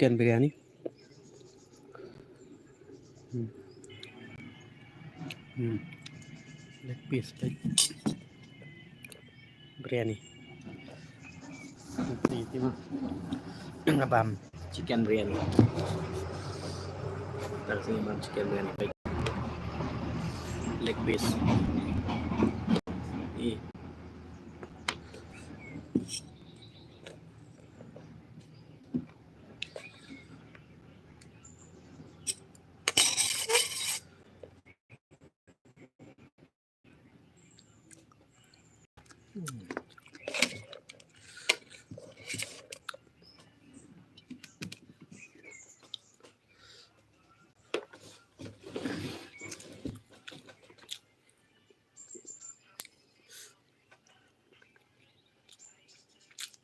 chicken biryani. Hmm. Hmm. Leg piece biryani. Ini mah ngabam chicken biryani. Terus ini ngabam chicken biryani leg piece. Ih.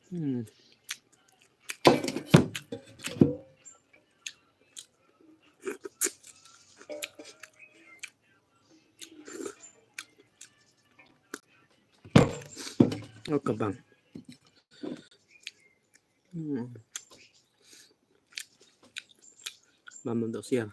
Hmm. Oh, kebang. Hmm. Bam untuk siang.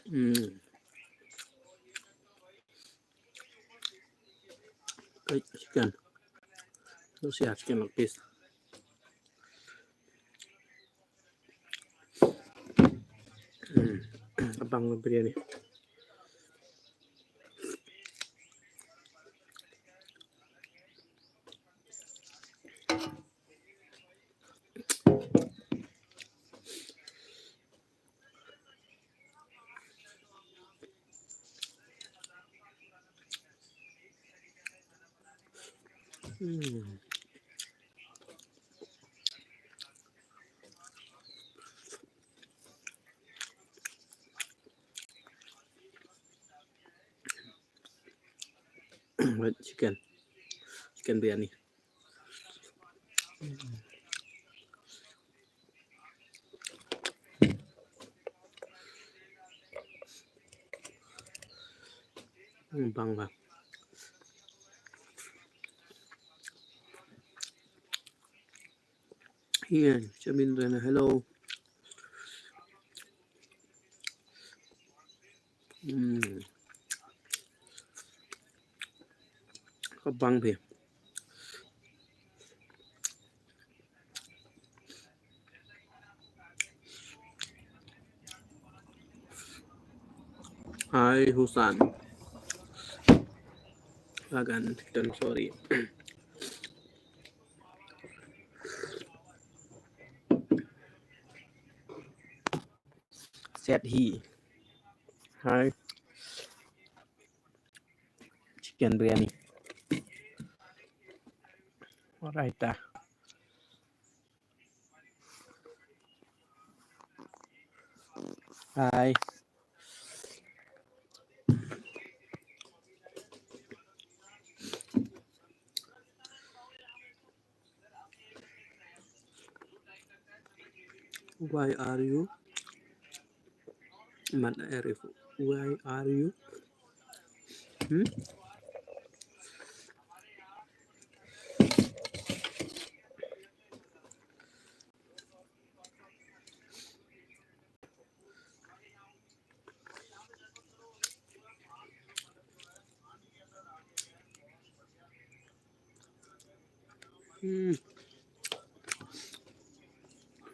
Hmm. Chicken. Terus ya chicken leg piece. Abang biryani. Hmm. Chicken biryani. Bang. Here, Chamindra, hello. Bang here. Hi, Husan. Again, sorry. Said he. Hi. Chicken biryani. Alright. Hi. Why are you? Mad Arif. Why are you?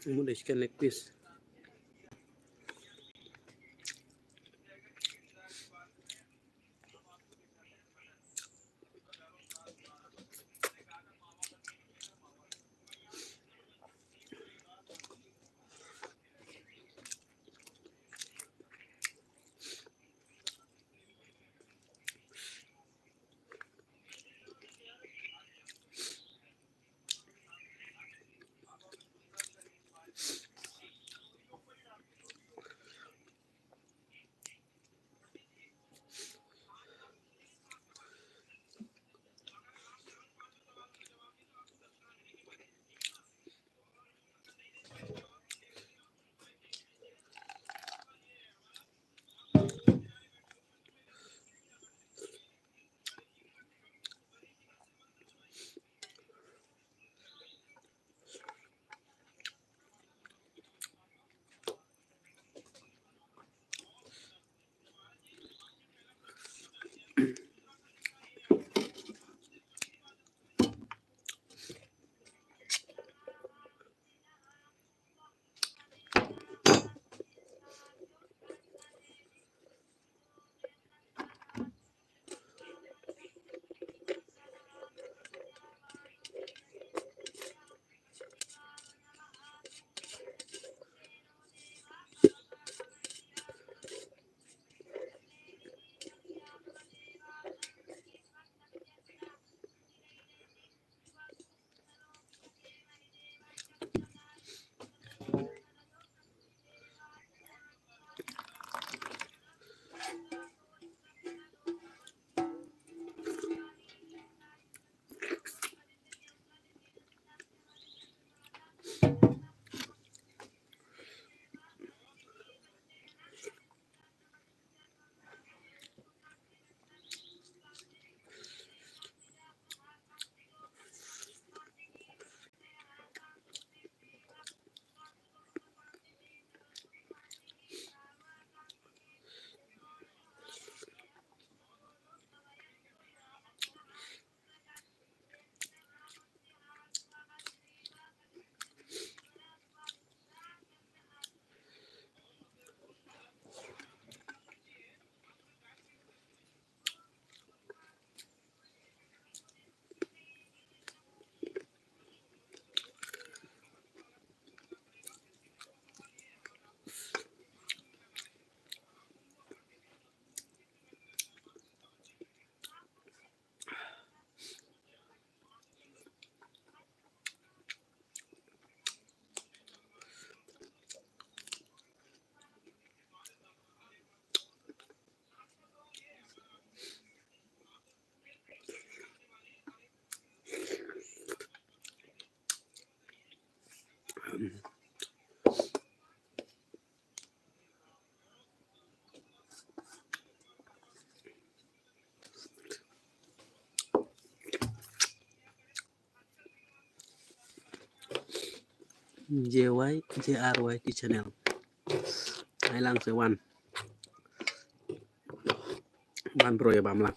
Mau deh chicken leg piece. JYT channel hai lang se wan bro ya bam lang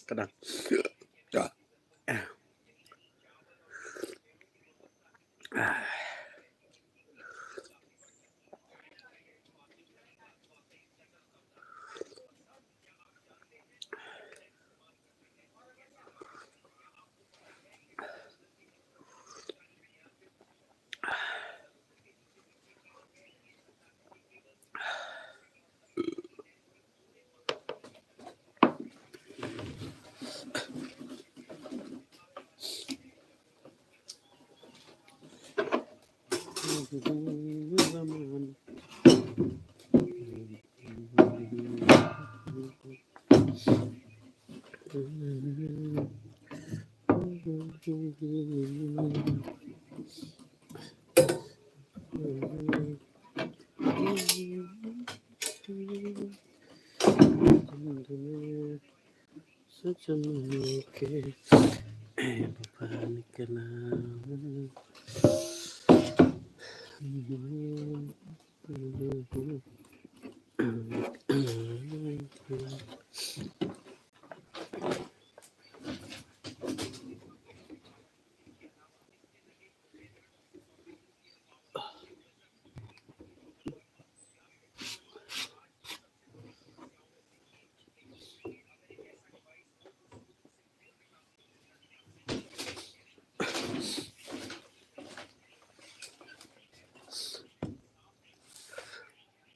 kadang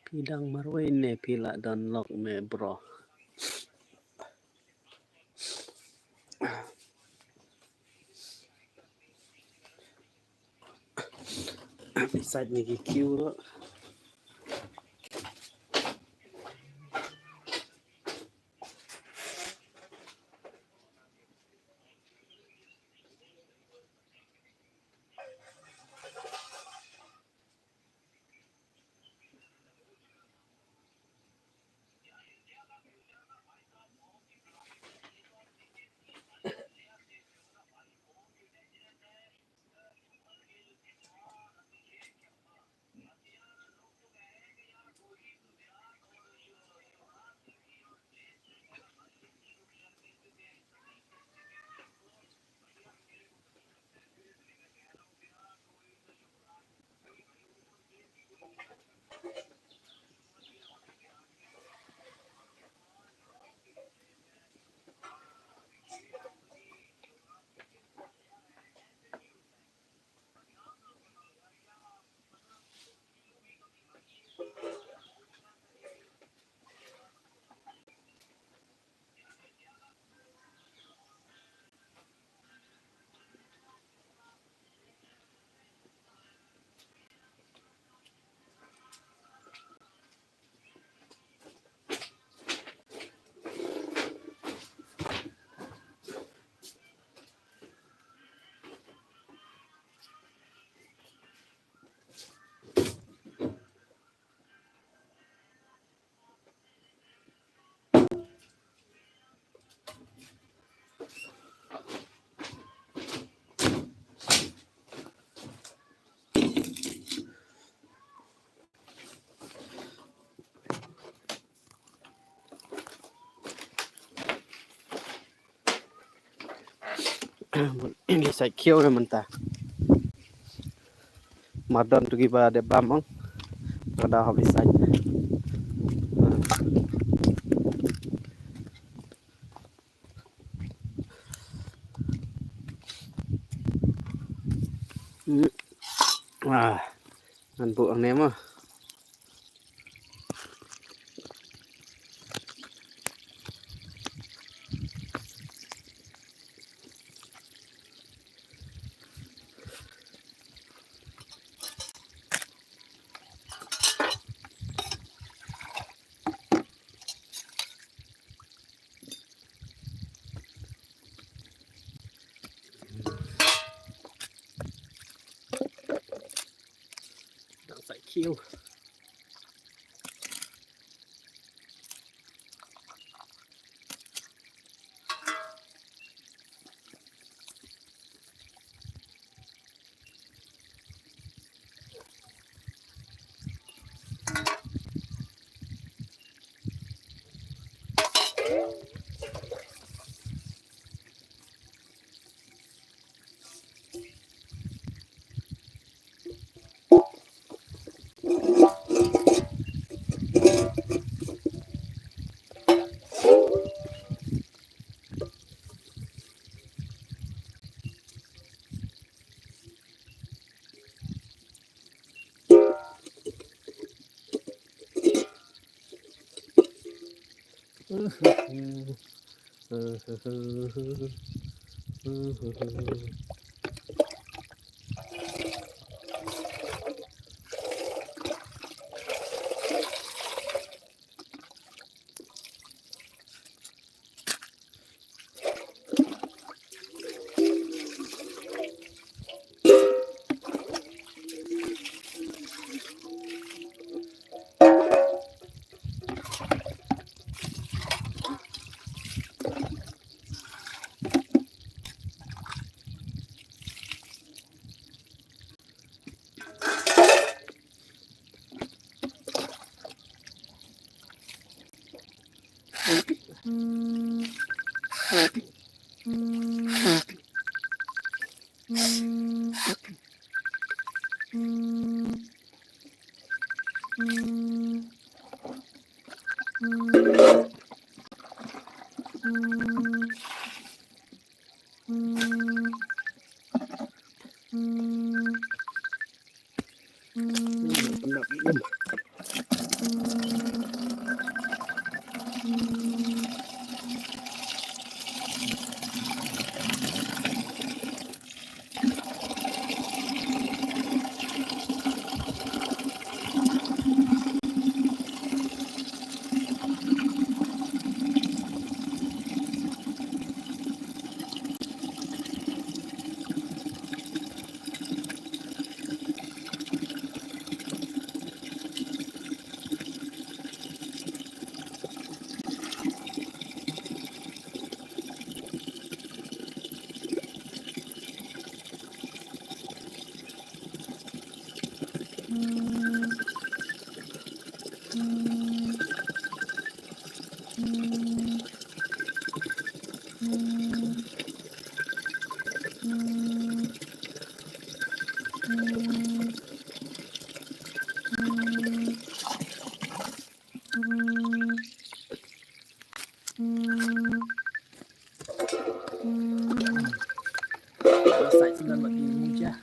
pidang marwai ne pila dan lok me bro beside ni kiu Ini saya kio na manta. Madon tu giba de bamong. Pada habis saja. Nan bu ang nemo. Sai kio. Sai sudah buat ini aja.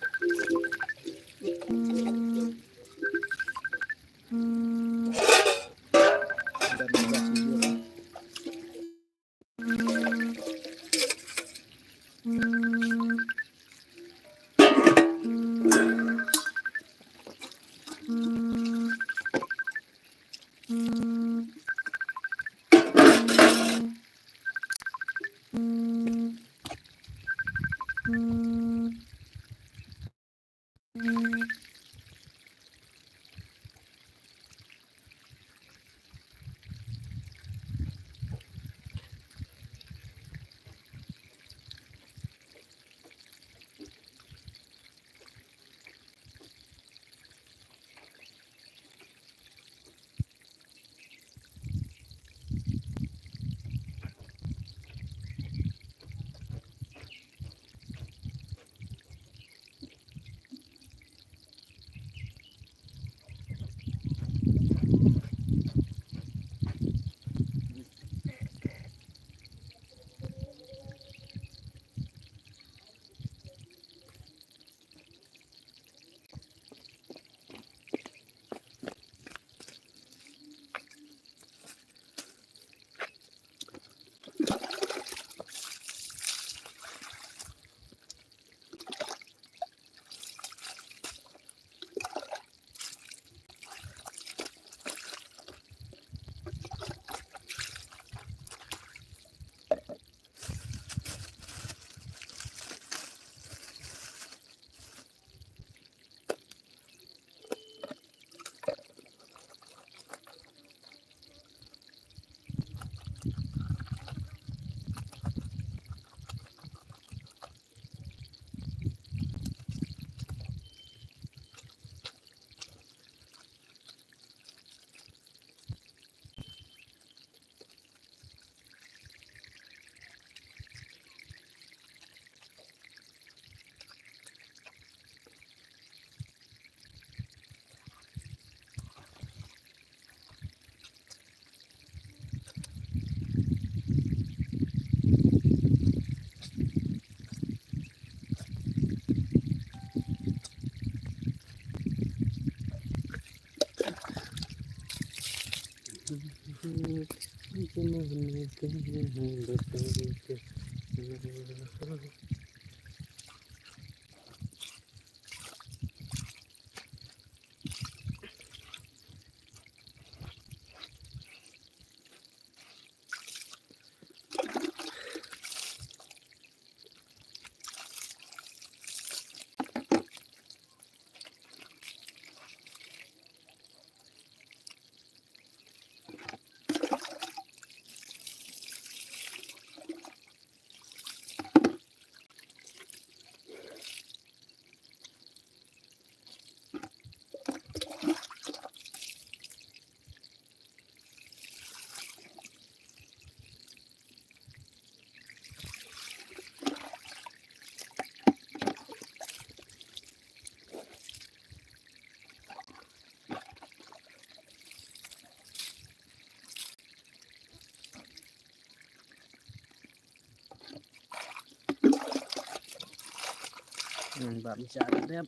bạn trả lại đẹp,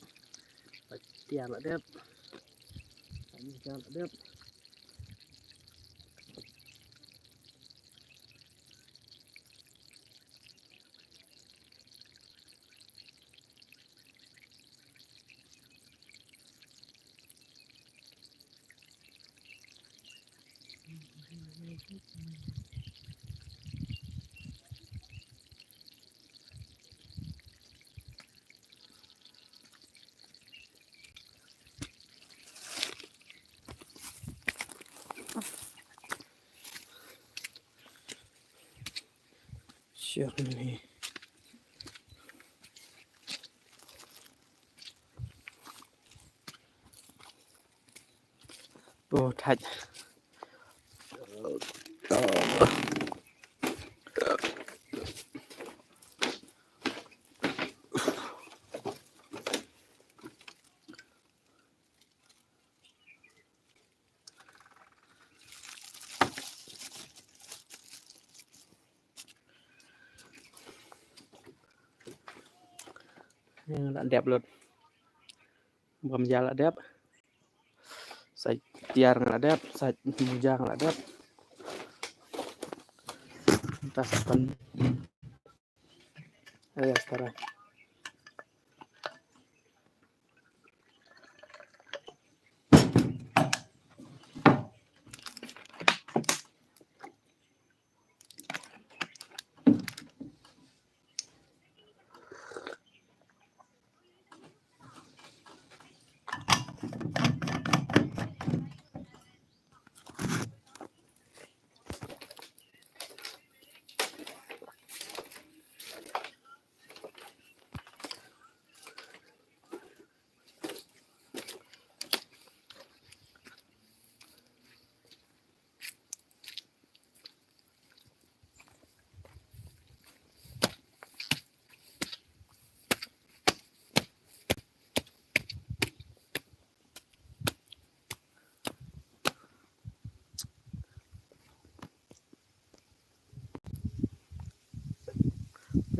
tiền lại đẹp, bạn trả lại đẹp. Journey. Ô thạch đã đẹp luôn, bầm da là đẹp, sạch tiar là đẹp, sạch mujang là đẹp, ta simpan ayo sekarang.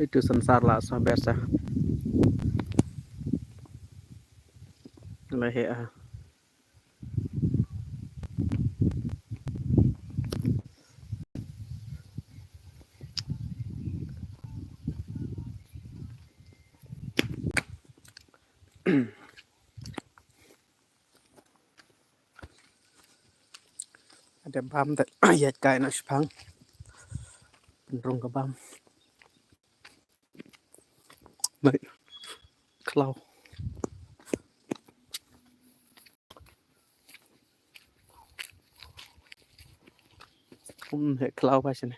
Itu sensar lah so biasa lehe ada bam tak ayat kai nak sepang penrung ke bam baik kelau hệ kelau apa sini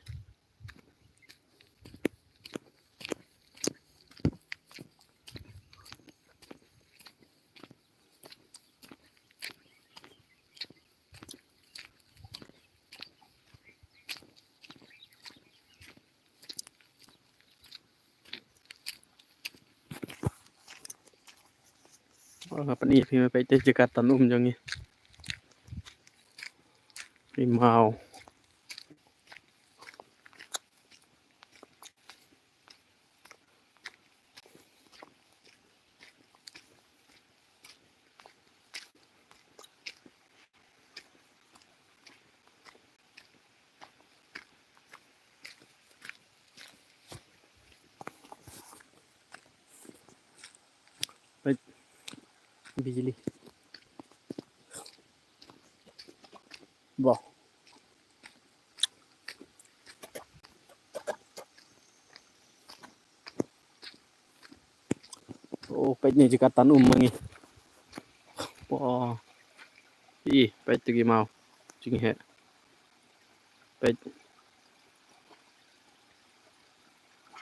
apa nihพี่ไปเจอกันจังงี้พี่เมา बिजली वाह oh pet ni jekatan mangi wah ih pet tegi mau jing he pet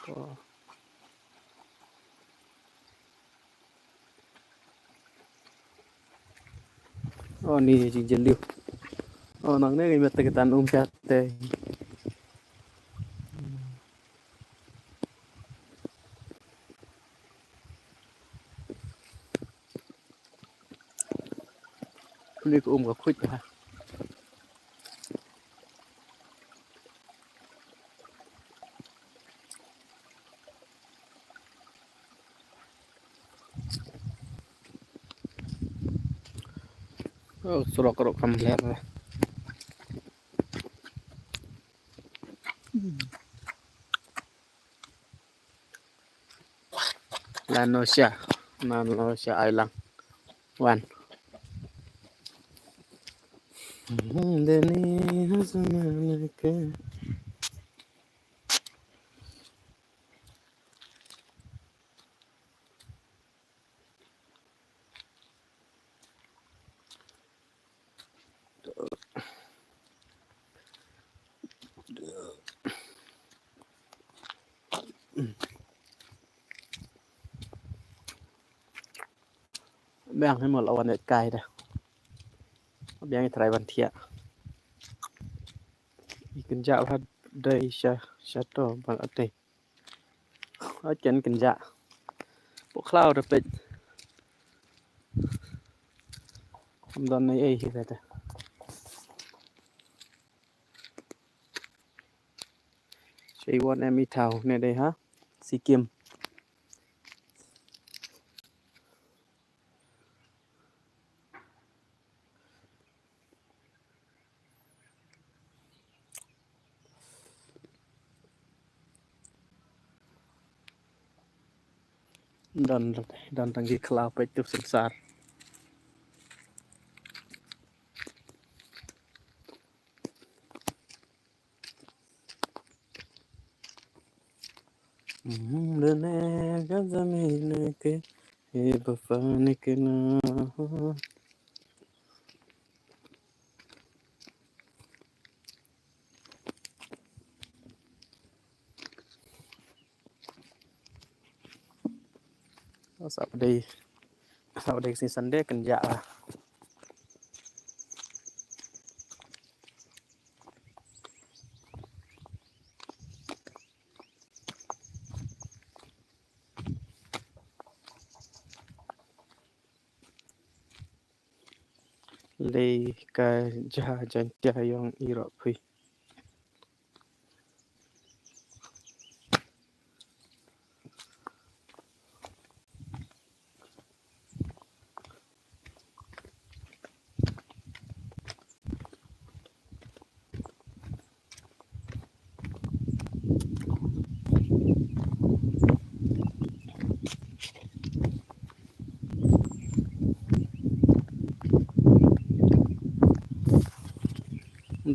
oh oh ni jing jeliu oh nang ne ngi jekatan chat te ni ko ga khuj ha oh surok rok kam ler la no sia ai lang wan deni hasman ke bangให้หมดละวันเน็ตไกลเด้อแบงให้ไทยวันเทียอีกันจะพัดได้ชาโตบางอันเตเอาเจนกันจะพวกคลาวด์เป็ดทำตอนในเอ้ยที่แต่ใช้วันแอมมีเท่าเนี่ยได้ฮะสีเกมดันตั้งที่คลาวด์ไปตุบสังสารเดินแน่ก็จะมีเนื้อเกเฮ้บฟ้านี่กันนะสัปดาห์สิซันเดย์กันจะเลยก็จะจันจะยองอีรอพุย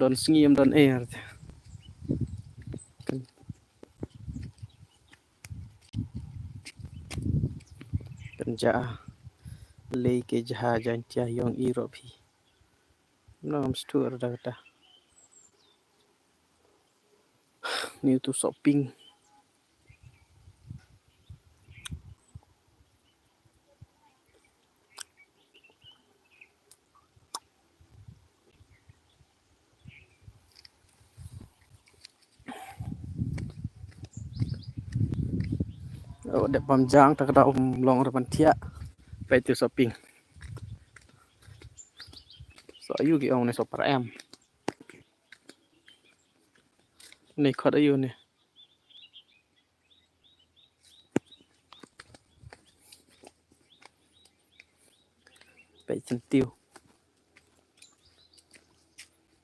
ดอนสงีมดอนเอร์กันจะเลยก็จะจันจะยองอีรอพุยน้องสตูร์ดักตานิวทูช้อปปิ้งเด็กปั๊มจางตะกร้าลองระบันเทียไปที่ช้อปปิ้งสออยู่กี่องในสอปรแอมในคอร์ดอยู่เนี่ยไปจันติว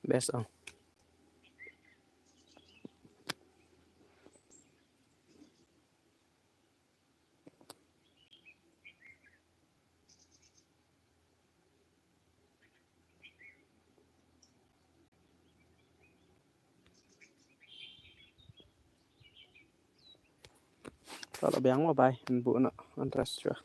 เบสอง Kalau biang mau bay bu no antras chua.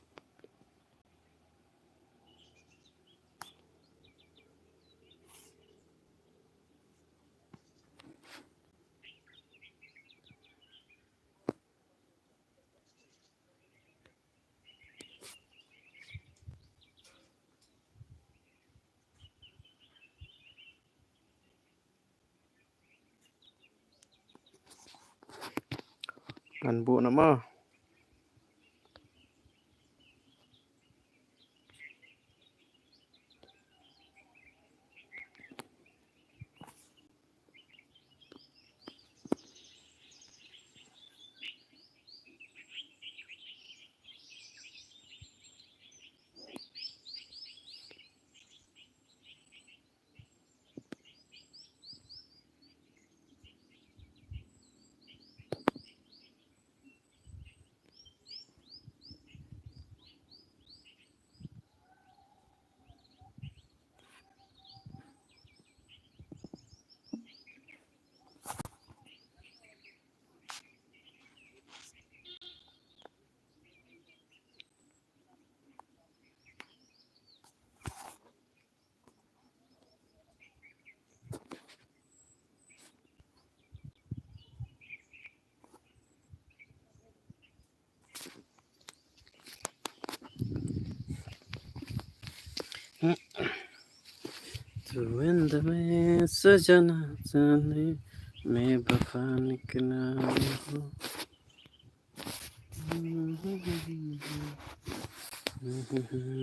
Ngan bu no mo. तू इंद में सजना जाने मैं वफा निकला हूँ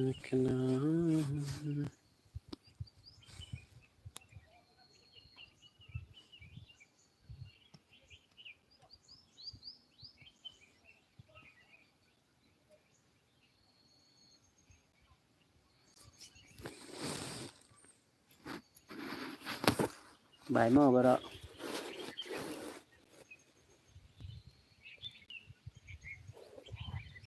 निकला हूँ bài mơ bơ đó